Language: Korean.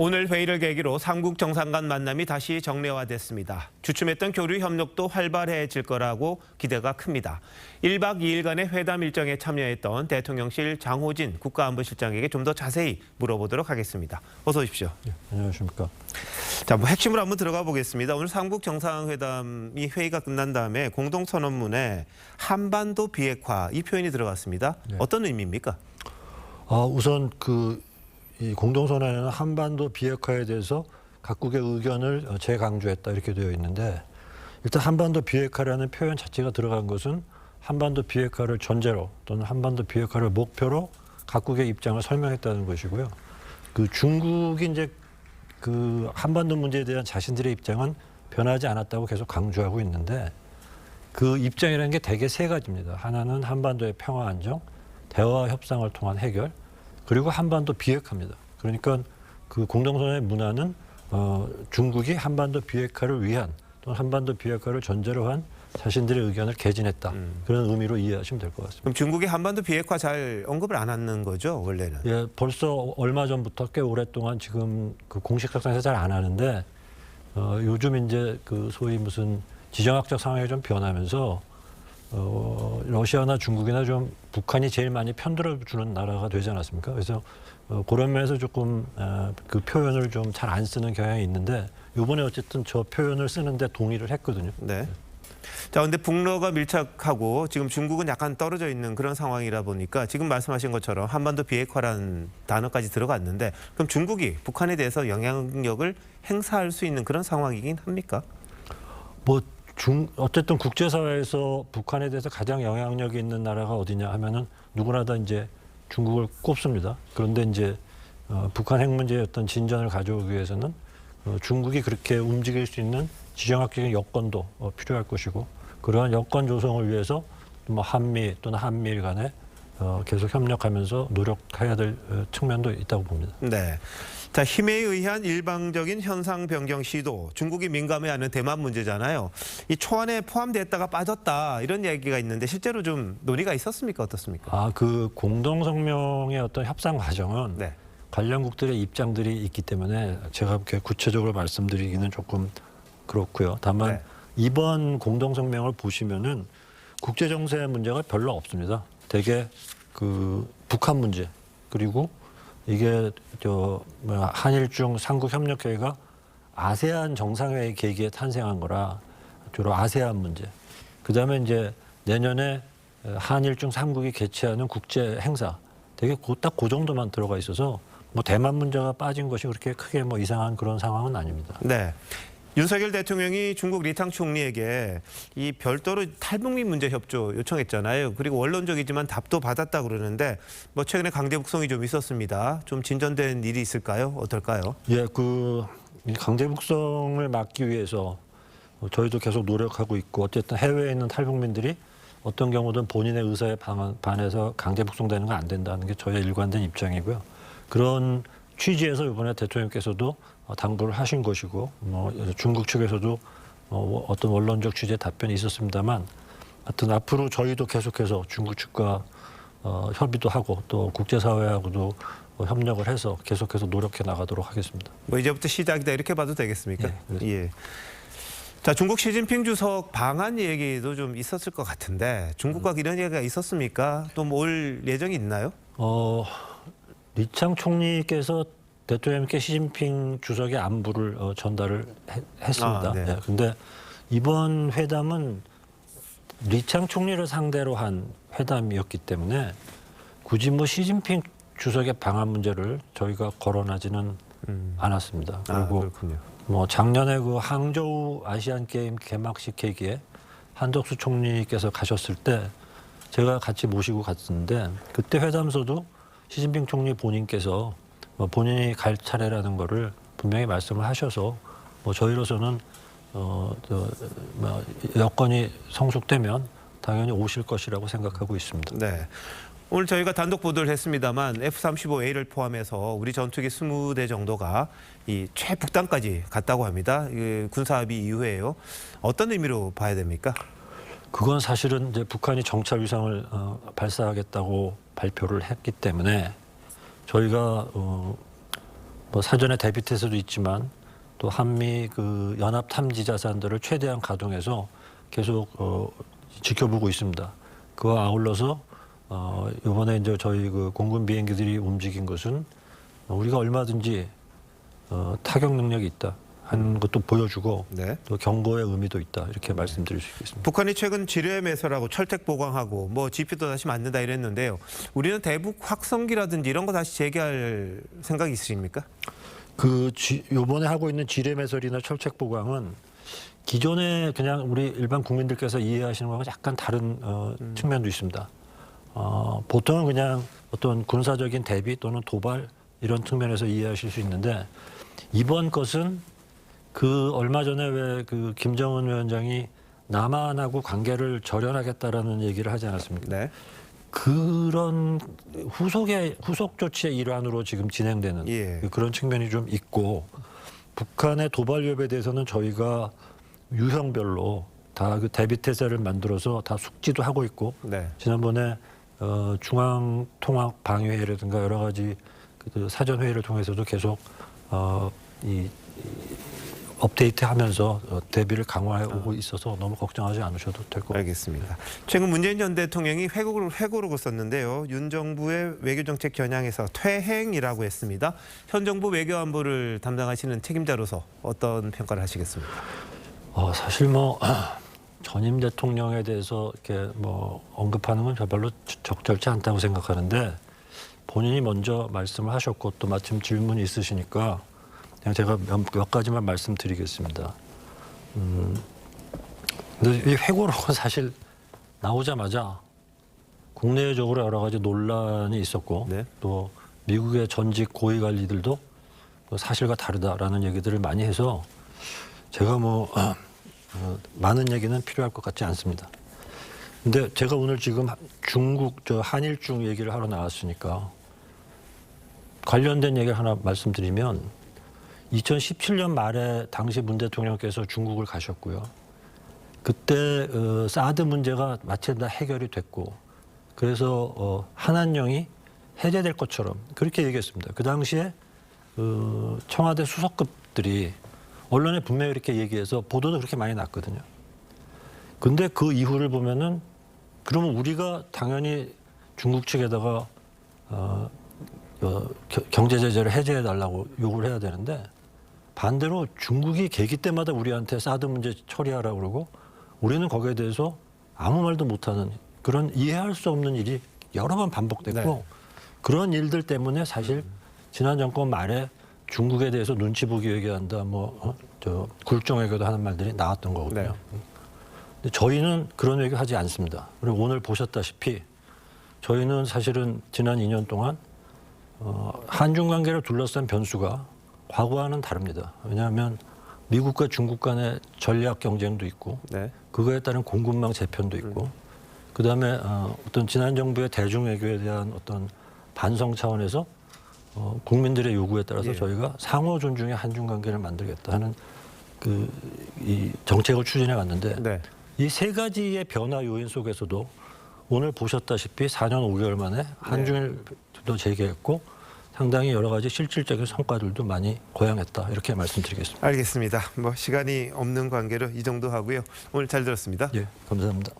오늘 회의를 계기로 삼국 정상 간 만남이 다시 정례화됐습니다. 주춤했던 교류 협력도 활발해질 거라고 기대가 큽니다. 1박 2일간의 회담 일정에 참여했던 대통령실 장호진 국가안보실장에게 좀 더 자세히 물어보도록 하겠습니다. 어서 오십시오. 네, 안녕하십니까. 자, 핵심으로 한번 들어가 보겠습니다. 오늘 삼국 정상회담이 회의가 끝난 다음에 공동선언문에 한반도 비핵화 이 표현이 들어갔습니다. 네. 어떤 의미입니까? 우선 이 공동선언에는 한반도 비핵화에 대해서 각국의 의견을 재강조했다 이렇게 되어 있는데, 일단 한반도 비핵화라는 표현 자체가 들어간 것은 한반도 비핵화를 전제로 또는 한반도 비핵화를 목표로 각국의 입장을 설명했다는 것이고요. 중국이 이제 한반도 문제에 대한 자신들의 입장은 변하지 않았다고 계속 강조하고 있는데, 그 입장이라는 게 대개 세 가지입니다. 하나는 한반도의 평화 안정, 대화 협상을 통한 해결, 그리고 한반도 비핵화입니다. 그러니까 그 공동선언의 문화는 중국이 한반도 비핵화를 위한 또는 한반도 비핵화를 전제로 한 자신들의 의견을 개진했다. 그런 의미로 이해하시면 될 것 같습니다. 그럼 중국이 한반도 비핵화 잘 언급을 안 하는 거죠, 원래는? 예, 벌써 얼마 전부터 꽤 오랫동안 지금 공식 석상에서 잘 안 하는데, 요즘 이제 소위 무슨 지정학적 상황이 좀 변하면서 러시아나 중국이나 좀 북한이 제일 많이 편들어주는 나라가 되지 않았습니까? 그래서 그런 면에서 조금 그 표현을 좀 잘 안 쓰는 경향이 있는데, 이번에 어쨌든 저 표현을 쓰는데 동의를 했거든요. 네. 자, 근데 북러가 밀착하고 지금 중국은 약간 떨어져 있는 그런 상황이라 보니까 지금 말씀하신 것처럼 한반도 비핵화라는 단어까지 들어갔는데, 그럼 중국이 북한에 대해서 영향력을 행사할 수 있는 그런 상황이긴 합니까? 어쨌든 국제사회에서 북한에 대해서 가장 영향력이 있는 나라가 어디냐 하면은 누구나 다 이제 중국을 꼽습니다. 그런데 이제 북한 핵 문제의 어떤 진전을 가져오기 위해서는 중국이 그렇게 움직일 수 있는 지정학적인 여건도 필요할 것이고, 그러한 여건 조성을 위해서 한미 또는 한미일 간에 계속 협력하면서 노력해야 될 측면도 있다고 봅니다. 네. 자, 힘에 의한 일방적인 현상 변경 시도, 중국이 민감해하는 대만 문제잖아요. 이 초안에 포함됐다가 빠졌다 이런 얘기가 있는데 실제로 좀 논의가 있었습니까? 어떻습니까? 공동성명의 어떤 협상 과정은 네. 관련국들의 입장들이 있기 때문에 제가 그렇게 구체적으로 말씀드리기는 조금 그렇고요. 다만 네. 이번 공동성명을 보시면은 국제 정세 문제가 별로 없습니다. 대개 북한 문제, 그리고 이게 한일중 삼국협력회의가 아세안 정상회의 계기에 탄생한 거라 주로 아세안 문제. 그다음에 이제 내년에 한일중 삼국이 개최하는 국제 행사, 되게 딱 그 정도만 들어가 있어서 대만 문제가 빠진 것이 그렇게 크게 이상한 그런 상황은 아닙니다. 네. 윤석열 대통령이 중국 리탕 총리에게 이 별도로 탈북민 문제 협조 요청했잖아요. 그리고 원론적이지만 답도 받았다 그러는데 최근에 강제 북송이 좀 있었습니다. 좀 진전된 일이 있을까요? 어떨까요? 예, 강제 북송을 막기 위해서 저희도 계속 노력하고 있고, 어쨌든 해외에 있는 탈북민들이 어떤 경우든 본인의 의사에 반해서 강제 북송되는 건 안 된다는 게 저의 일관된 입장이고요. 그런 취지에서 이번에 대통령께서도 당부를 하신 것이고, 중국 측에서도 어떤 원론적 취지의 답변이 있었습니다만, 하여튼 앞으로 저희도 계속해서 중국 측과 협의도 하고 또 국제사회하고도 협력을 해서 계속해서 노력해 나가도록 하겠습니다. 이제부터 시작이다 이렇게 봐도 되겠습니까? 네, 예. 자, 중국 시진핑 주석 방한 얘기도 좀 있었을 것 같은데 중국과 이런 얘기가 있었습니까? 또 올 예정이 있나요? 리창 총리께서 대통령께 시진핑 주석의 안부를 전달을 했습니다. 네. 그런데 이번 회담은 리창 총리를 상대로 한 회담이었기 때문에 굳이 시진핑 주석의 방한 문제를 저희가 거론하지는 않았습니다. 그리고 그렇군요. 작년에 항저우 아시안 게임 개막식 계기에 한덕수 총리께서 가셨을 때 제가 같이 모시고 갔었는데, 그때 회담서도 시진핑 총리 본인께서 본인이 갈 차례라는 거를 분명히 말씀을 하셔서 저희로서는 여건이 성숙되면 당연히 오실 것이라고 생각하고 있습니다. 네. 오늘 저희가 단독 보도를 했습니다만 F-35A를 포함해서 우리 전투기 20대 정도가 이 최북단까지 갔다고 합니다. 군사합의 이후에요. 어떤 의미로 봐야 됩니까? 그건 사실은 이제 북한이 정찰 위성을 발사하겠다고 발표를 했기 때문에 저희가 뭐 사전에 대비 태세도 있지만 또 한미 그 연합 탐지 자산들을 최대한 가동해서 계속 지켜보고 있습니다. 그와 아울러서 이번에 이제 저희 그 공군 비행기들이 움직인 것은 우리가 얼마든지 타격 능력이 있다 하는 것도 보여주고 네. 또 경고의 의미도 있다 이렇게 말씀드릴 수 있겠습니다. 북한이 최근 지뢰 매설하고 철택 보강하고 뭐 GP도 다시 만든다 이랬는데요. 우리는 대북 확성기라든지 이런 거 다시 재개할 생각이 있으십니까? 요번에 하고 있는 지뢰 매설이나 철책 보강은 기존에 그냥 우리 일반 국민들께서 이해하시는 거하고 약간 다른 측면도 있습니다. 보통은 그냥 어떤 군사적인 대비 또는 도발 이런 측면에서 이해하실 수 있는데 이번 것은 그 얼마 전에 왜 그 김정은 위원장이 남한하고 관계를 절연하겠다라는 얘기를 하지 않았습니까? 네. 그런 후속 조치의 일환으로 지금 진행되는 예. 그런 측면이 좀 있고 북한의 도발 위협에 대해서는 저희가 유형별로 다 그 대비 태세를 만들어서 다 숙지도 하고 있고 네. 지난번에 중앙통합방위회의라든가 여러 가지 그 사전 회의를 통해서도 계속 업데이트하면서 대비를 강화하고 있어서 너무 걱정하지 않으셔도 될 것 같습니다. 알겠습니다. 최근 문재인 전 대통령이 회고록을 썼는데요. 윤 정부의 외교정책 겨냥에서 퇴행이라고 했습니다. 현 정부 외교안보를 담당하시는 책임자로서 어떤 평가를 하시겠습니까? 사실 뭐 전임 대통령에 대해서 이렇게 뭐 언급하는 건 별로 적절치 않다고 생각하는데 본인이 먼저 말씀을 하셨고 또 마침 질문이 있으시니까 그냥 제가 몇 가지만 말씀드리겠습니다. 근데 이 회고록은 사실 나오자마자 국내적으로 여러 가지 논란이 있었고 네. 또 미국의 전직 고위 관리들도 사실과 다르다라는 얘기들을 많이 해서 제가 많은 얘기는 필요할 것 같지 않습니다. 근데 제가 오늘 지금 한일중 얘기를 하러 나왔으니까 관련된 얘기를 하나 말씀드리면 2017년 말에 당시 문 대통령께서 중국을 가셨고요. 그때 사드 문제가 마치 다 해결이 됐고 그래서 한한령이 해제될 것처럼 그렇게 얘기했습니다. 그 당시에 청와대 수석급들이 언론에 분명히 이렇게 얘기해서 보도도 그렇게 많이 났거든요. 근데 그 이후를 보면은 그러면 우리가 당연히 중국 측에다가 경제 제재를 해제해 달라고 요구를 해야 되는데 반대로 중국이 계기 때마다 우리한테 사드 문제 처리하라고 그러고 우리는 거기에 대해서 아무 말도 못하는 그런 이해할 수 없는 일이 여러 번 반복됐고 네. 그런 일들 때문에 사실 지난 정권 말에 중국에 대해서 눈치 보기 얘기한다, 굴종외교도 하는 말들이 나왔던 거거든요. 네. 근데 저희는 그런 외교 하지 않습니다. 그리고 오늘 보셨다시피 저희는 사실은 지난 2년 동안 한중 관계를 둘러싼 변수가 과거와는 다릅니다. 왜냐하면 미국과 중국 간의 전략 경쟁도 있고 네. 그거에 따른 공급망 재편도 있고 그다음에 어떤 지난 정부의 대중 외교에 대한 어떤 반성 차원에서 국민들의 요구에 따라서 예. 저희가 상호 존중의 한중 관계를 만들겠다 하는 이 정책을 추진해 왔는데 네. 이 세 가지의 변화 요인 속에서도 오늘 보셨다시피 4년 5개월 만에 한중일도 재개했고 상당히 여러 가지 실질적인 성과들도 많이 고양했다 이렇게 말씀드리겠습니다. 알겠습니다. 시간이 없는 관계로 이 정도 하고요. 오늘 잘 들었습니다. 예, 감사합니다.